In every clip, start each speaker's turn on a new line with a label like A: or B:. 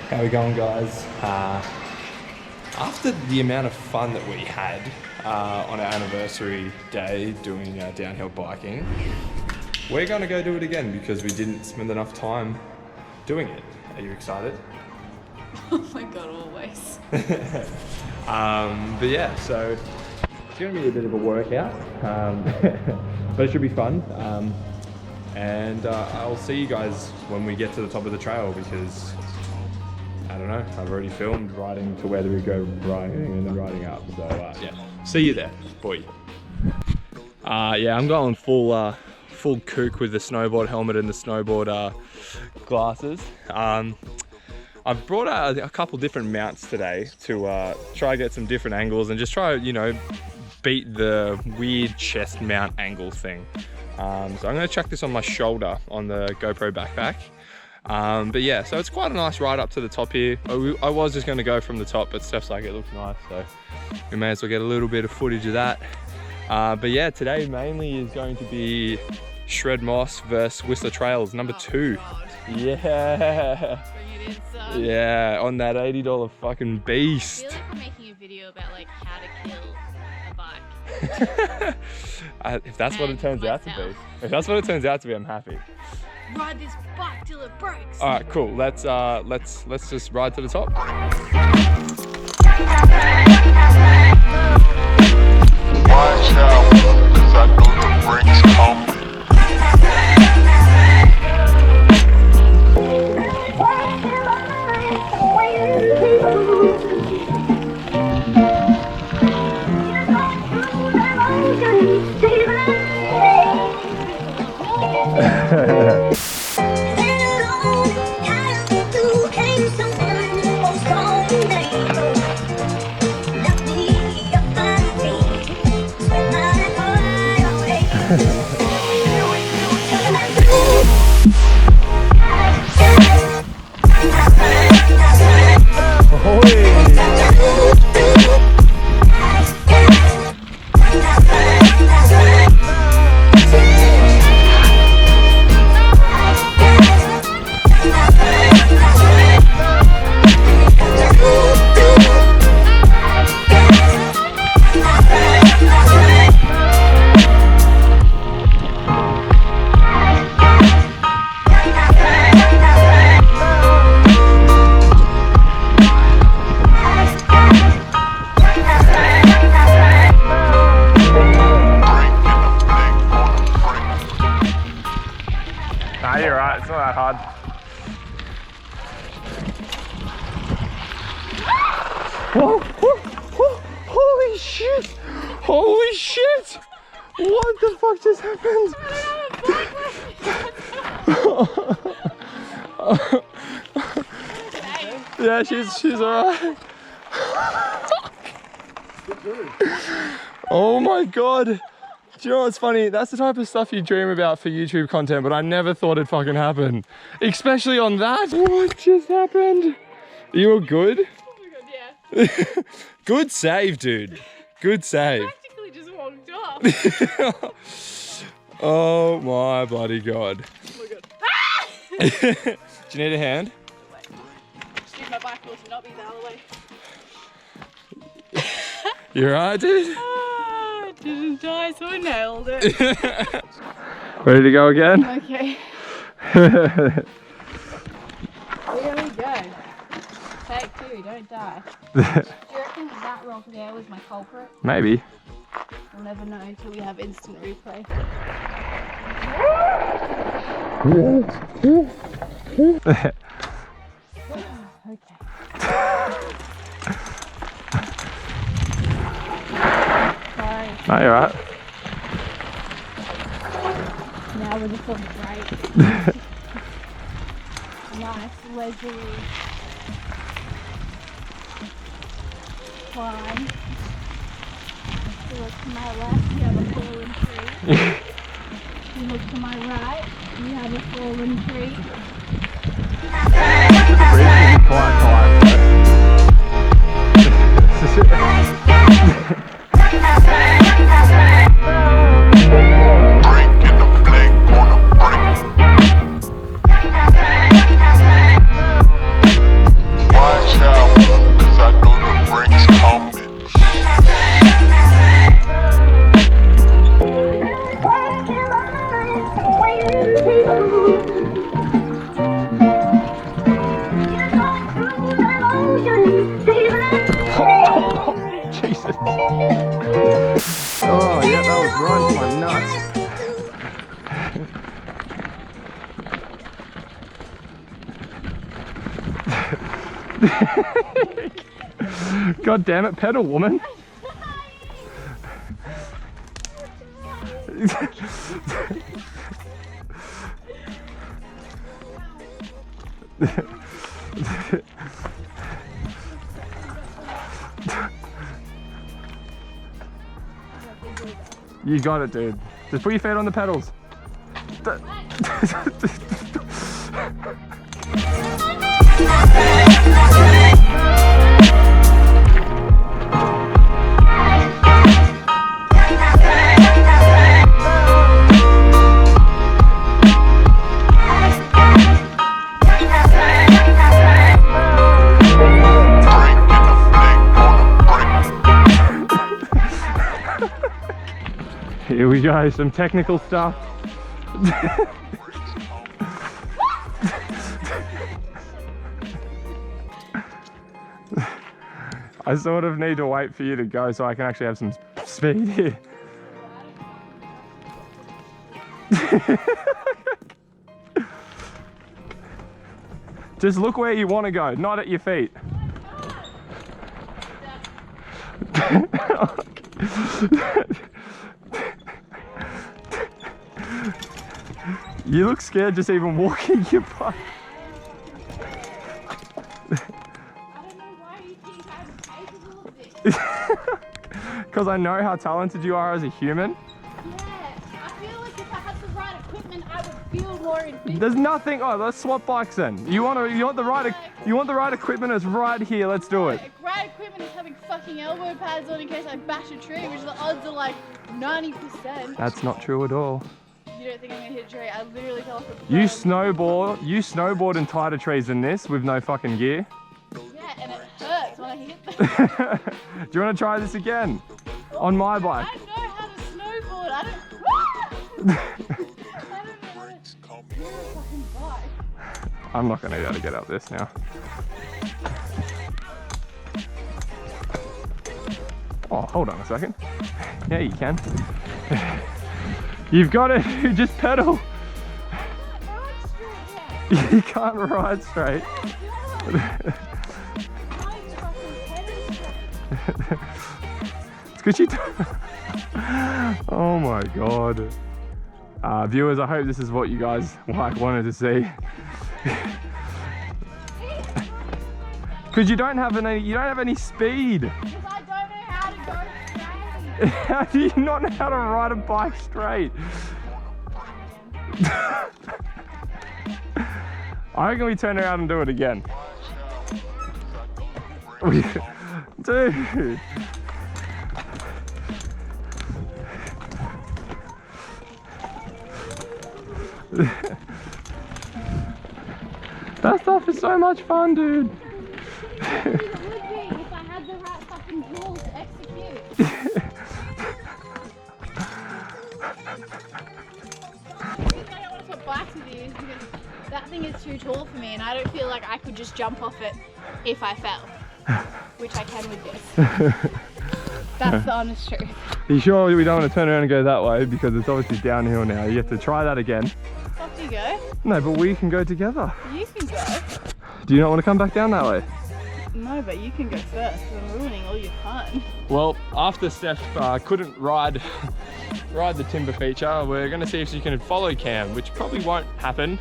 A: How we going, guys? After the amount of fun that we had on our anniversary day doing downhill biking, we're going to go do it again because we didn't spend enough time doing it. Are you excited?
B: Oh my god, always.
A: But yeah, so it's going to be a bit of a workout, but it should be fun. And I'll see you guys when we get to the top of the trail because I don't know, I've already filmed riding to where we go riding and then riding up. So yeah, see you there, boy. Yeah, I'm going full kook with the snowboard helmet and the snowboard glasses. I've brought out a couple different mounts today to try get some different angles and just try, you know, beat the weird chest mount angle thing. So I'm going to chuck this on my shoulder on the GoPro backpack. But yeah, so it's quite a nice ride up to the top here. I was just going to go from the top, but Steph's like, it looks nice, so we may as well get a little bit of footage of that. But yeah, today mainly is going to be Shredmoss versus Whistler Trails number 2. Yeah. Yeah, on that $80 fucking beast.
B: I feel like we're making a video about like how to kill a bike.
A: If that's what it turns out to be. If that's what it turns out to be, I'm happy.
B: Ride this bike till it breaks.
A: All right, cool. Let's just ride to the top.
C: Watch out, 'cause I know the breaks coming.
A: Nah, you're right, it's not that hard. Whoa, whoa, whoa, holy shit! Holy shit! What the fuck just happened? Yeah, she's alright. Oh my god! Do you know what's funny? That's the type of stuff you dream about for YouTube content, but I never thought it'd fucking happen. Especially on that. What just happened? You were good?
B: Oh my god, yeah.
A: Good save, dude. Good save.
B: I practically just walked off.
A: Oh my bloody god.
B: Oh my god.
A: Do you need a hand?
B: Dude, my bike will not be the other way.
A: You alright, dude?
B: I didn't die, so I nailed it.
A: Ready to go again?
B: Okay. Here we go. Take 2, don't die. Do you reckon that rock there was my culprit?
A: Maybe.
B: We'll never know until we have instant replay. Okay. Sorry.
A: No, you're right.
B: Now we're just on the break. Nice, leisurely climb. If you look to my left, you have a fallen tree. If you look to my right, you have a fallen tree.
A: God damn it, pedal, woman. You got it, dude. Just put your feet on the pedals. Here we go, some technical stuff. I sort of need to wait for you to go so I can actually have some speed here. Just look where you want to go, not at your feet. You look scared just even walking your bike. Because I know how talented you are as a human.
B: Yeah, I feel like if I had the right equipment, I would feel more invincible.
A: There's nothing. Oh, let's swap bikes then. You want the right equipment? It's right here. Let's do it.
B: Right equipment is having fucking elbow pads on in case I bash a tree, which the odds are like 90%.
A: That's not true at all.
B: You don't think I'm gonna hit a tree? I literally fell off a
A: You
B: bird.
A: snowboard in tighter trees than this with no fucking gear.
B: Yeah, and it hurts when I hit them.
A: Do you want to try this again? On my bike.
B: I know how to snowboard. I don't know how to do a fucking bike.
A: I'm not going to be able to get up this now. Oh, hold on a second. Yeah, you can. You've got it. Just pedal. You can't ride straight. It's because you oh my god. Viewers, I hope this is what you guys wanted to see. Because you don't have any speed.
B: Because I don't know how to go straight.
A: How do you not know how to ride a bike straight? I reckon we turn around and do it again. Dude. That stuff is so much fun, dude.
B: It would be if I had the right fucking tools to execute. The reason I don't want to put bikes with you is because that thing is too tall for me and I don't feel like I could just jump off it if I fell. Which I can with this. That's the honest truth.
A: Are you sure we don't want to turn around and go that way? Because it's obviously downhill now. You have to try that again.
B: Off you go.
A: No, but we can go together.
B: You can go.
A: Do you not want to come back down that way?
B: No, but you can go first. I'm ruining all your fun.
A: Well, after Steph couldn't ride the timber feature, we're going to see if she can follow Cam, which probably won't happen.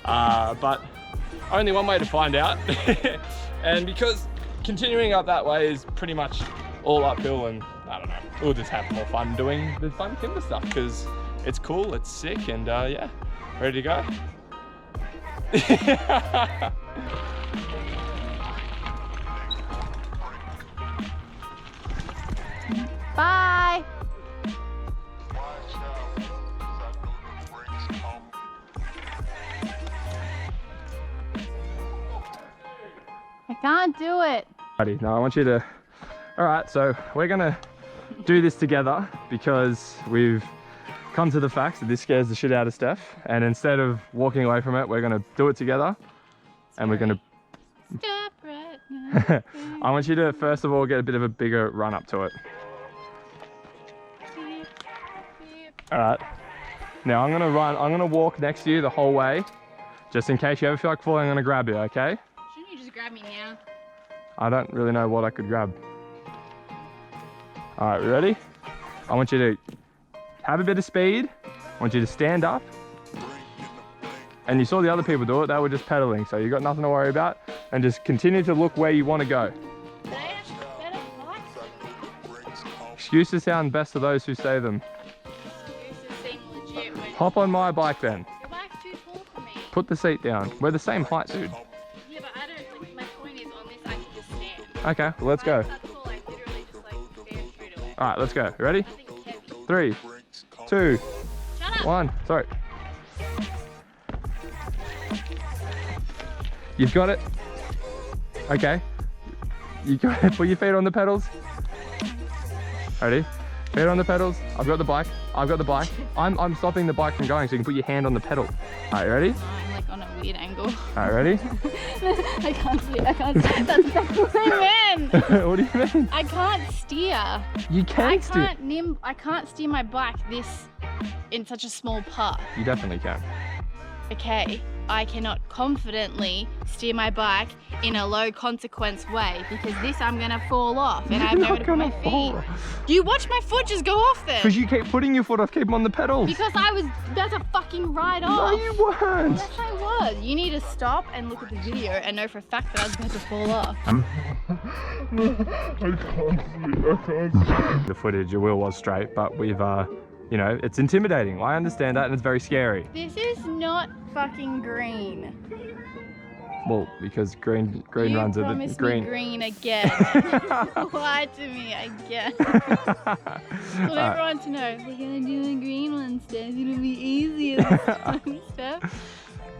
A: But only one way to find out. And because continuing up that way is pretty much all uphill, and I don't know, we'll just have more fun doing the fun timber stuff because it's cool, it's sick, and yeah, ready to go?
B: Bye. I can't do it.
A: Alrighty, now I want you to, all right, so we're gonna do this together because we've come to the facts that this scares the shit out of Steph, and instead of walking away from it, we're gonna do it together. And we're gonna
B: Stop right now.
A: I want you to first of all get a bit of a bigger run up to it. All right, now I'm gonna walk next to you the whole way, just in case you ever feel like falling. I'm gonna grab you, okay?
B: Shouldn't you just grab me now.
A: I don't really know what I could grab. All right, we ready? I want you to have a bit of speed. I want you to stand up. And you saw the other people do it, they were just pedaling, so you got nothing to worry about. And just continue to look where you want to go.
B: They have better bikes.
A: Excuses sound best to those who say them.
B: Excuses seem legit when
A: Hop on my bike then.
B: your bike's too tall for me.
A: Put the seat down. We're the same height, dude.
B: Yeah, but I don't think my point is on this I can just stand.
A: Okay, well, let's go.
B: Bikes are tall, I literally just like stand straight away.
A: All right, let's go. Ready?
B: I think it's heavy.
A: 3, 2,
B: Shut up!
A: 1. Sorry. You've got it. Okay. You got it. Put your feet on the pedals. Ready? Feet on the pedals. I've got the bike. I've got the bike. I'm stopping the bike from going so you can put your hand on the pedal. All right, ready?
B: I'm like on a weird angle.
A: All right, ready?
B: I can't see. That's exactly what I meant.
A: What do you mean?
B: I can't steer.
A: You can steer.
B: I can't steer my bike this in such a small path.
A: You definitely can.
B: Okay, I cannot confidently steer my bike in a low consequence way because this I'm gonna fall off and I have nowhere to put my feet. You watch my foot just go off then.
A: Because you keep putting your foot off, keep them on the pedals.
B: Because I was about to fucking ride off.
A: No, you weren't.
B: Yes, I was. You need to stop and look at the video and know for a fact that I was about to fall off.
A: The footage, your wheel was straight, but we've, you know, it's intimidating. I understand that, and it's very scary.
B: This is not fucking green.
A: Well, because green
B: You
A: runs at the
B: promised
A: green.
B: me green again. Lied to me again. Well, everyone to know, we're gonna do a green one, Steph. It'll be easier this time, Steph.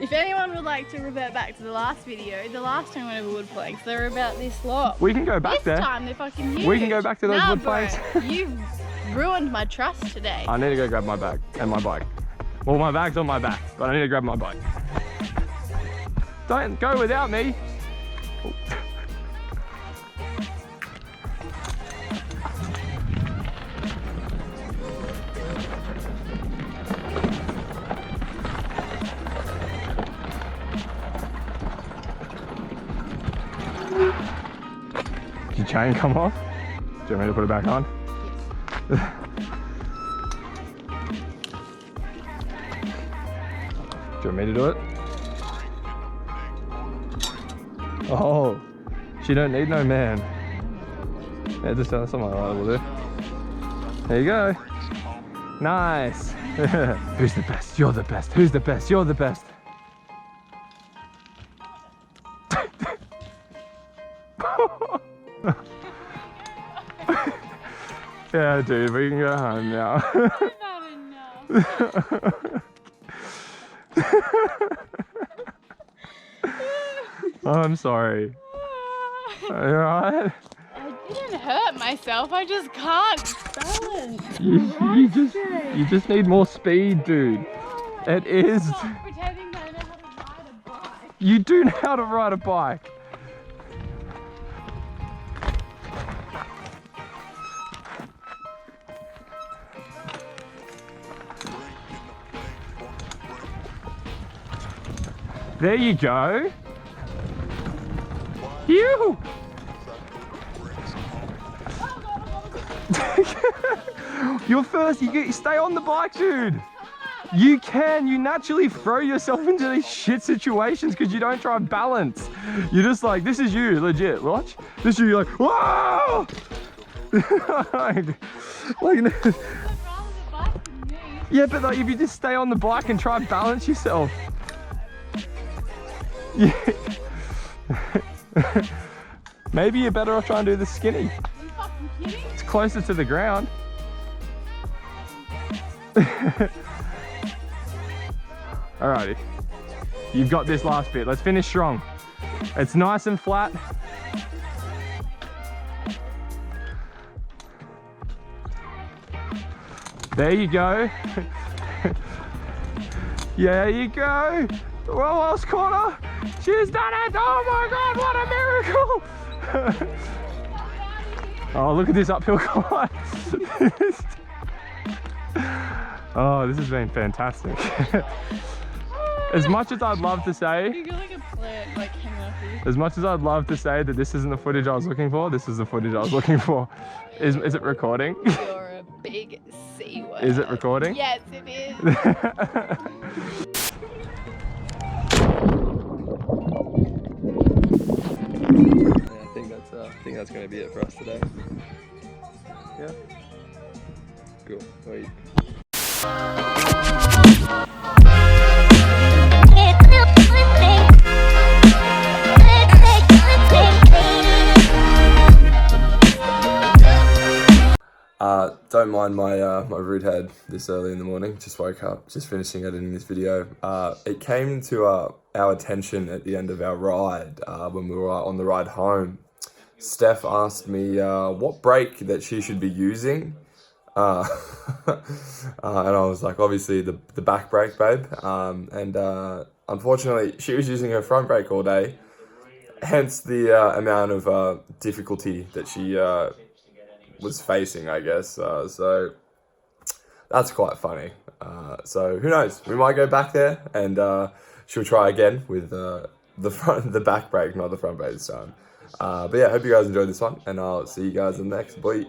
B: If anyone would like to revert back to the last video, the last time we were wood planks, they were about this long.
A: We can go back there.
B: This time they're fucking huge.
A: We can go back to those wood
B: bro,
A: planks.
B: You've ruined my trust today.
A: I need to go grab my bag and my bike. Well, my bag's on my back, but I need to grab my bike. Don't go without me. Oh. Did your chain come off? Do you want me to put it back on?
B: Yes.
A: Do you want me to do it? Oh, she don't need no man. Yeah, just something like that will do. There you go. Nice. Who's the best? You're the best. Who's the best? You're the best. Yeah, dude, we can go home now.
B: Not enough.
A: Oh, I'm sorry. Are you alright?
B: I didn't hurt myself. I just can't balance.
A: You just need more speed, dude. It is.
B: Stop pretending that I know how to ride a bike.
A: You do know how to ride a bike. There you go. You. You're first. You stay on the bike, dude. You can. You naturally throw yourself into these shit situations because you don't try and balance. You're just like, this is you, legit. Watch. This is you. You're like, whoa. like, yeah, but like if you just stay on the bike and try and balance yourself. Yeah. Maybe you're better off trying to do the skinny.
B: Are you fucking kidding?
A: It's closer to the ground. Alrighty. You've got this last bit. Let's finish strong. It's nice and flat. There you go. Yeah, you go. Well, last corner. She's done it. Oh my God, what a miracle. Oh, look at this uphill climb. Oh, this has been fantastic. As much as I'd love to say,
B: You got like a plant like hanging off
A: As much as I'd love to say that this isn't the footage I was looking for, this is the footage I was looking for. Is it recording?
B: You're a big C word.
A: Is it recording?
B: Yes, it is.
A: I think that's going to be it for us today. Yeah. Cool. Wait. Don't mind my my rude head this early in the morning. Just woke up, just finishing editing this video. It came to our attention at the end of our ride when we were on the ride home. Steph asked me what brake that she should be using. And I was like, obviously the back brake, babe. Unfortunately, she was using her front brake all day. Hence the amount of difficulty that she was facing, I guess. So that's quite funny. So who knows? We might go back there and she'll try again with the back brake, not the front brake this time. But yeah, hope you guys enjoyed this one, and I'll see you guys in the next. Bye.